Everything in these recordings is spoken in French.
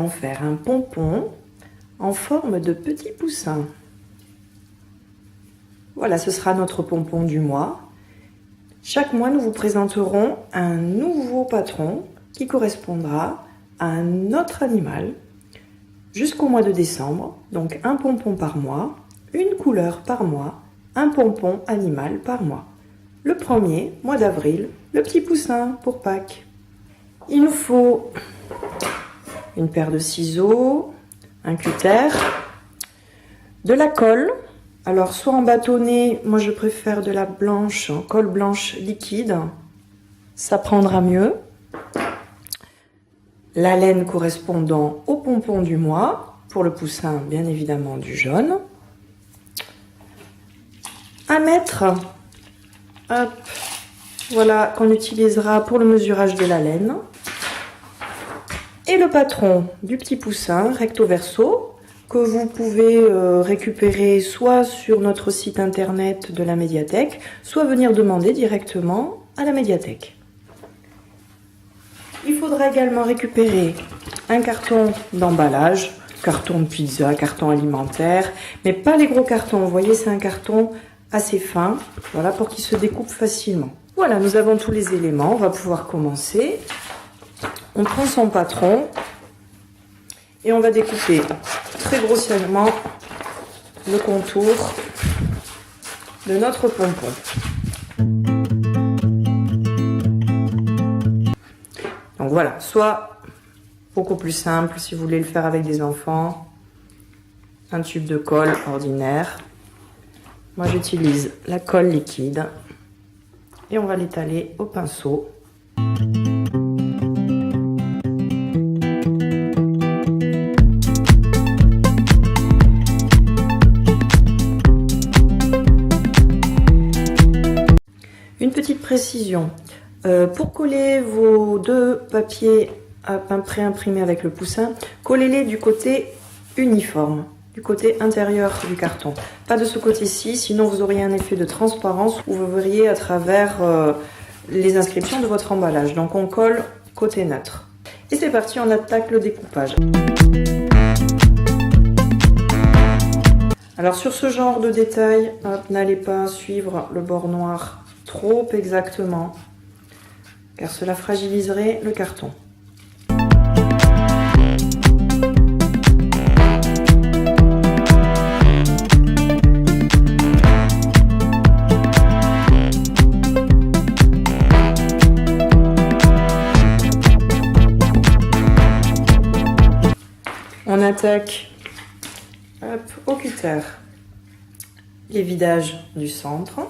allons faire un pompon en forme de petit poussin. Voilà, ce sera notre pompon du mois. Chaque mois, nous vous présenterons un nouveau patron qui correspondra à un autre animal jusqu'au mois de décembre. Donc un pompon par mois, une couleur par mois, un pompon animal par mois. Le premier, mois d'avril, le petit poussin pour Pâques. Il nous faut une paire de ciseaux, un cutter, de la colle. Alors soit en bâtonnet, moi je préfère de la blanche, colle blanche liquide, ça prendra mieux. La laine correspondant au pompon du mois, pour le poussin bien évidemment du jaune. 1 mètre, hop, voilà, qu'on utilisera pour le mesurage de la laine. Et le patron du petit poussin recto verso, que vous pouvez récupérer soit sur notre site internet de la médiathèque, soit venir demander directement à la médiathèque. Il faudra également récupérer un carton d'emballage, carton de pizza, carton alimentaire, mais pas les gros cartons. Vous voyez, c'est un carton assez fin, voilà, pour qu'il se découpe facilement. Voilà, nous avons tous les éléments, on va pouvoir commencer. On prend son patron et on va découper très grossièrement le contour de notre pompon. Donc voilà, soit beaucoup plus simple si vous voulez le faire avec des enfants, un tube de colle ordinaire. Moi j'utilise la colle liquide et on va l'étaler au pinceau. Une petite précision, pour coller vos 2 papiers pré-imprimés avec le poussin, collez-les du côté uniforme, du côté intérieur du carton. Pas de ce côté-ci, sinon vous auriez un effet de transparence où vous verriez à travers les inscriptions de votre emballage. Donc on colle côté neutre. Et c'est parti, on attaque le découpage. Alors sur ce genre de détail, n'allez pas suivre le bord noir trop exactement, car cela fragiliserait le carton. On attaque au cutter les vidages du centre.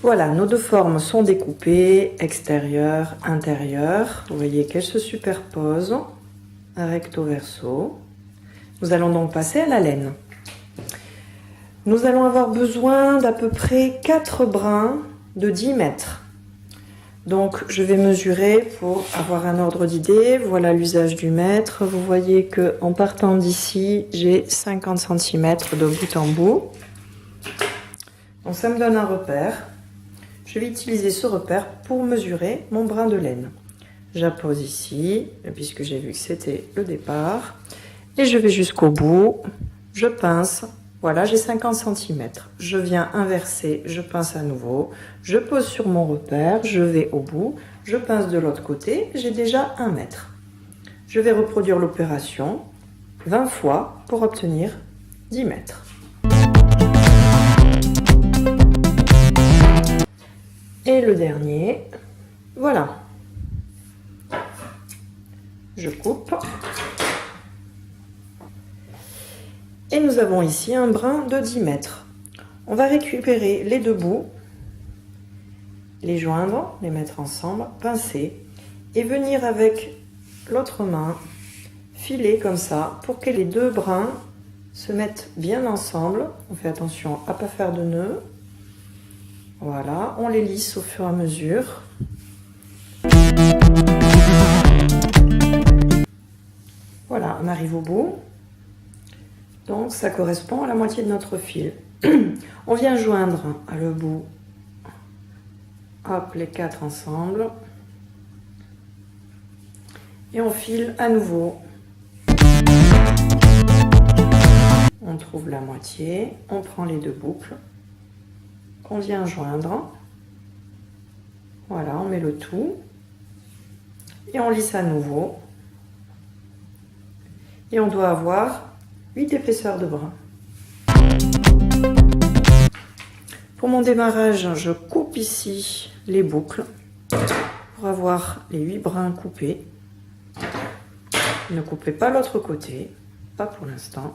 Voilà, nos 2 formes sont découpées, extérieure, intérieure. Vous voyez qu'elles se superposent recto verso. Nous allons donc passer à la laine. Nous allons avoir besoin d'à peu près 4 brins de 10 mètres. Donc je vais mesurer pour avoir un ordre d'idée. Voilà l'usage du mètre. Vous voyez que en partant d'ici, j'ai 50 cm de bout en bout. Donc ça me donne un repère. Je vais utiliser ce repère pour mesurer mon brin de laine. J'appose ici, puisque j'ai vu que c'était le départ. Et je vais jusqu'au bout. Je pince. Voilà, j'ai 50 cm. Je viens inverser, je pince à nouveau. Je pose sur mon repère, je vais au bout. Je pince de l'autre côté. J'ai déjà 1 mètre. Je vais reproduire l'opération 20 fois pour obtenir 10 mètres. Et le dernier, voilà. Je coupe. Et nous avons ici un brin de 10 mètres. On va récupérer les 2 bouts, les joindre, les mettre ensemble, pincer et venir avec l'autre main filer comme ça pour que les 2 brins se mettent bien ensemble. On fait attention à ne pas faire de nœud. Voilà, on les lisse au fur et à mesure. Voilà, on arrive au bout. Donc ça correspond à la moitié de notre fil. On vient joindre le bout, hop, les 4 ensemble. Et on file à nouveau. On trouve la moitié, on prend les 2 boucles qu'on vient joindre. Voilà, on met le tout. Et on lisse à nouveau. Et on doit avoir 8 épaisseurs de brin. Pour mon démarrage, je coupe ici les boucles pour avoir les 8 brins coupés. Ne coupez pas l'autre côté, pas pour l'instant.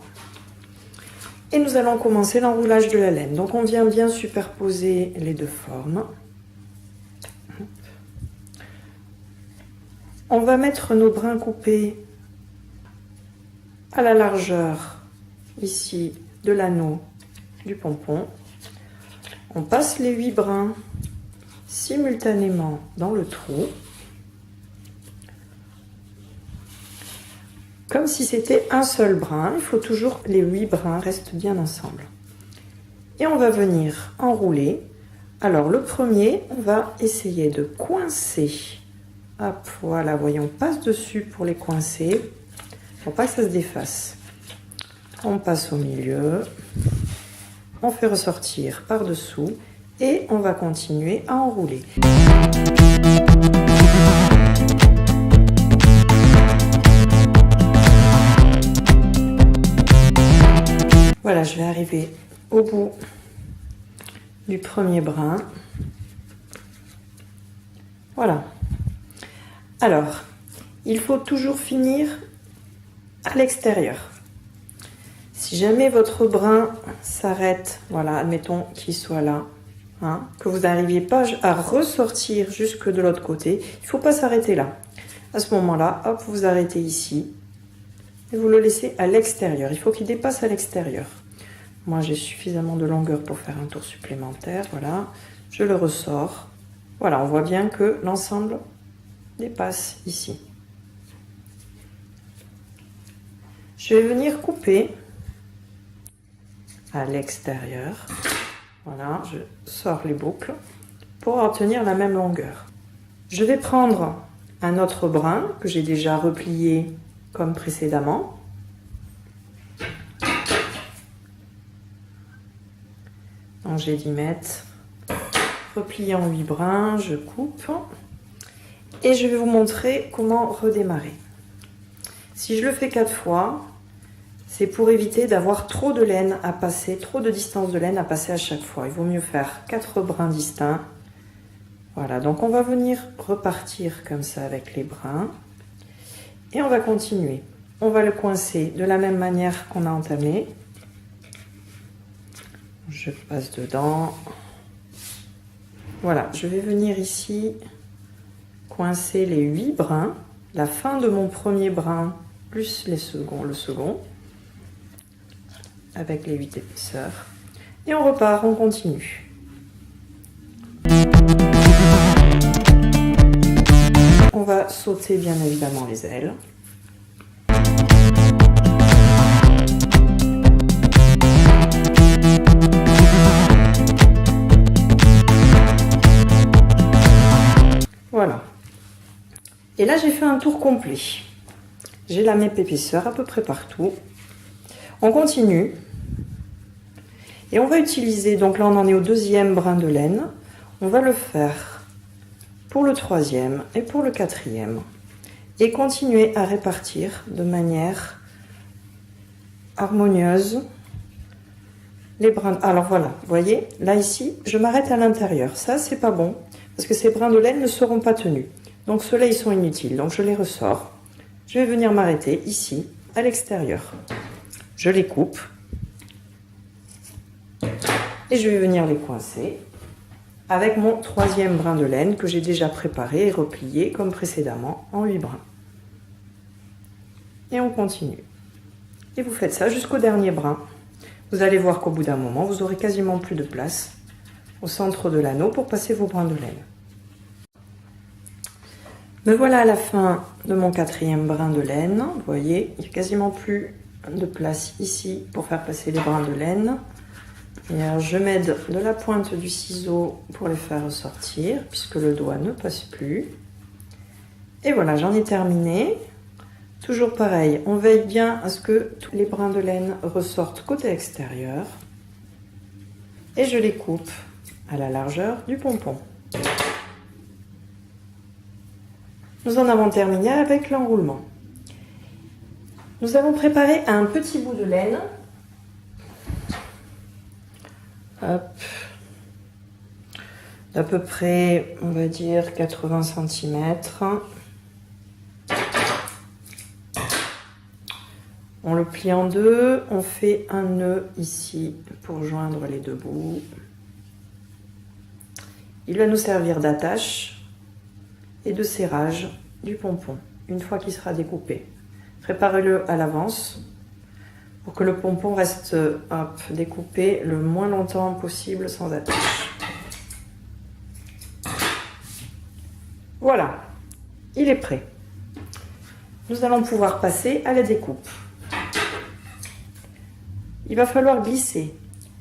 Et nous allons commencer l'enroulage de la laine. Donc on vient bien superposer les 2 formes. On va mettre nos brins coupés à la largeur ici de l'anneau du pompon. On passe les 8 brins simultanément dans le trou, comme si c'était un seul brin. Il faut toujours que les 8 brins restent bien ensemble. Et on va venir enrouler. Alors le premier, on va essayer de coincer. Hop, voilà, voyons, on passe dessus pour les coincer. Pour pas que ça se défasse. On passe au milieu. On fait ressortir par-dessous. Et on va continuer à enrouler. Voilà, je vais arriver au bout du premier brin. Voilà. Alors, il faut toujours finir à l'extérieur. Si jamais votre brin s'arrête, voilà, admettons qu'il soit là, hein, que vous n'arriviez pas à ressortir jusque de l'autre côté, il ne faut pas s'arrêter là. À ce moment-là, hop, vous arrêtez ici et vous le laissez à l'extérieur. Il faut qu'il dépasse à l'extérieur. Moi, j'ai suffisamment de longueur pour faire un tour supplémentaire. Voilà, je le ressors. Voilà, on voit bien que l'ensemble dépasse ici. Je vais venir couper à l'extérieur. Voilà, je sors les boucles pour obtenir la même longueur. Je vais prendre un autre brin que j'ai déjà replié comme précédemment. Donc j'ai 10 mètres. Replié en 8 brins, je coupe. Et je vais vous montrer comment redémarrer. Si je le fais 4 fois, c'est pour éviter d'avoir trop de laine à passer, trop de distance de laine à passer à chaque fois. Il vaut mieux faire 4 brins distincts. Voilà, donc on va venir repartir comme ça avec les brins. Et on va continuer. On va le coincer de la même manière qu'on a entamé. Je passe dedans. Voilà, je vais venir ici coincer les 8 brins, la fin de mon premier brin plus le second, avec les 8 épaisseurs. Et on repart, on continue. On va sauter bien évidemment les ailes. Voilà. Et là, j'ai fait un tour complet. J'ai la même épaisseur à peu près partout. On continue. Et on va utiliser, donc là, on en est au 2e brin de laine. On va le faire pour le 3e et pour le 4e. Et continuer à répartir de manière harmonieuse les brins. Alors voilà, vous voyez, là ici, je m'arrête à l'intérieur. Ça, c'est pas bon, parce que ces brins de laine ne seront pas tenus. Donc ceux-là, ils sont inutiles, donc je les ressors. Je vais venir m'arrêter ici, à l'extérieur. Je les coupe. Et je vais venir les coincer avec mon 3e brin de laine que j'ai déjà préparé et replié comme précédemment en 8 brins. Et on continue. Et vous faites ça jusqu'au dernier brin. Vous allez voir qu'au bout d'un moment, vous aurez quasiment plus de place au centre de l'anneau pour passer vos brins de laine. Me voilà à la fin de mon 4e brin de laine. Vous voyez, il n'y a quasiment plus de place ici pour faire passer les brins de laine. Et alors je m'aide de la pointe du ciseau pour les faire ressortir, puisque le doigt ne passe plus. Et voilà, j'en ai terminé. Toujours pareil, on veille bien à ce que tous les brins de laine ressortent côté extérieur. Et je les coupe à la largeur du pompon. Nous en avons terminé avec l'enroulement. Nous allons préparer un petit bout de laine. Hop. D'à peu près, on va dire 80 cm. On le plie en deux, on fait un nœud ici pour joindre les deux bouts. Il va nous servir d'attache et de serrage du pompon une fois qu'il sera découpé. Préparez-le à l'avance pour que le pompon reste découpé le moins longtemps possible sans attache. Voilà, il est prêt. Nous allons pouvoir passer à la découpe. Il va falloir glisser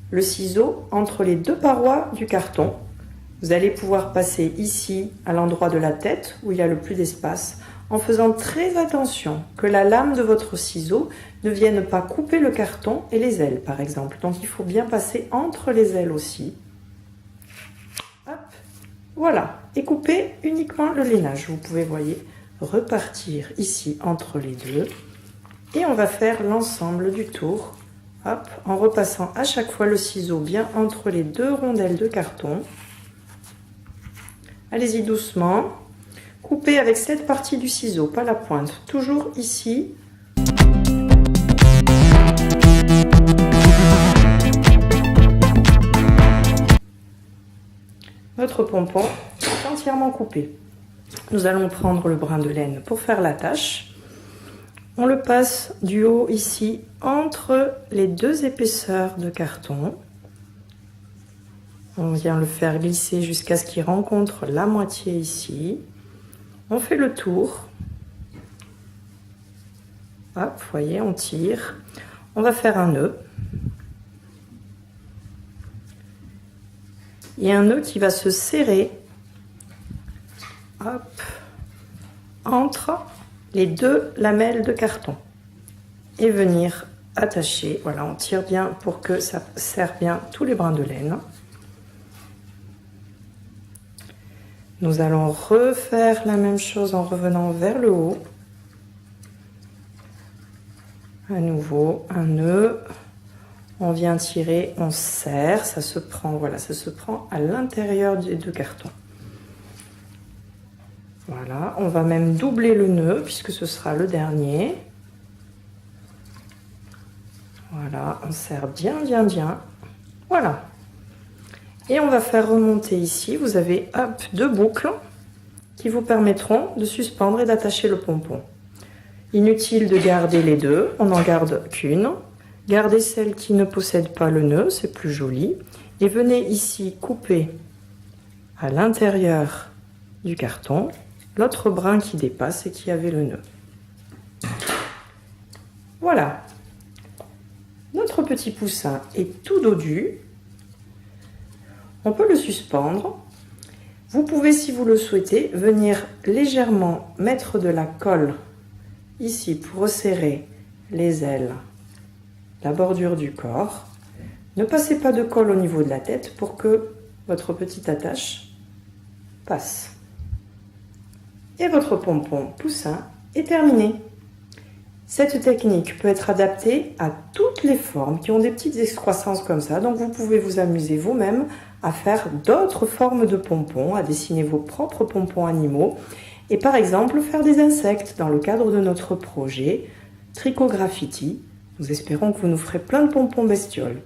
le ciseau entre les deux parois du carton. Vous allez pouvoir passer ici à l'endroit de la tête où il y a le plus d'espace en faisant très attention que la lame de votre ciseau ne vienne pas couper le carton et les ailes par exemple. Donc il faut bien passer entre les ailes aussi. Hop, voilà, et couper uniquement le lainage. Vous pouvez, voyez, repartir ici entre les deux et on va faire l'ensemble du tour. Hop, en repassant à chaque fois le ciseau bien entre les deux rondelles de carton. Allez-y doucement. Coupez avec cette partie du ciseau, pas la pointe. Toujours ici. Notre pompon est entièrement coupé. Nous allons prendre le brin de laine pour faire l'attache. On le passe du haut ici entre les deux épaisseurs de carton. On vient le faire glisser jusqu'à ce qu'il rencontre la moitié ici. On fait le tour. Hop, vous voyez, on tire. On va faire un nœud. Et un nœud qui va se serrer, hop, entre les deux lamelles de carton et venir attacher. Voilà, on tire bien pour que ça serre bien tous les brins de laine. Nous allons refaire la même chose en revenant vers le haut. À nouveau, un nœud. On vient tirer, on serre, ça se prend, voilà, ça se prend à l'intérieur des deux cartons. Voilà, on va même doubler le nœud puisque ce sera le dernier. Voilà, on serre bien, bien, bien. Voilà. Et on va faire remonter ici, vous avez hop, deux boucles qui vous permettront de suspendre et d'attacher le pompon. Inutile de garder les deux, on n'en garde qu'une. Gardez celle qui ne possède pas le nœud, c'est plus joli. Et venez ici couper à l'intérieur du carton l'autre brin qui dépasse et qui avait le nœud. Voilà. Notre petit poussin est tout dodu. On peut le suspendre. Vous pouvez, si vous le souhaitez, venir légèrement mettre de la colle ici pour resserrer les ailes, la bordure du corps. Ne passez pas de colle au niveau de la tête pour que votre petite attache passe. Et votre pompon poussin est terminé. Cette technique peut être adaptée à toutes les formes qui ont des petites excroissances comme ça. Donc vous pouvez vous amuser vous-même à faire d'autres formes de pompons, à dessiner vos propres pompons animaux et par exemple faire des insectes dans le cadre de notre projet Tricot Graffiti. Nous espérons que vous nous ferez plein de pompons bestioles.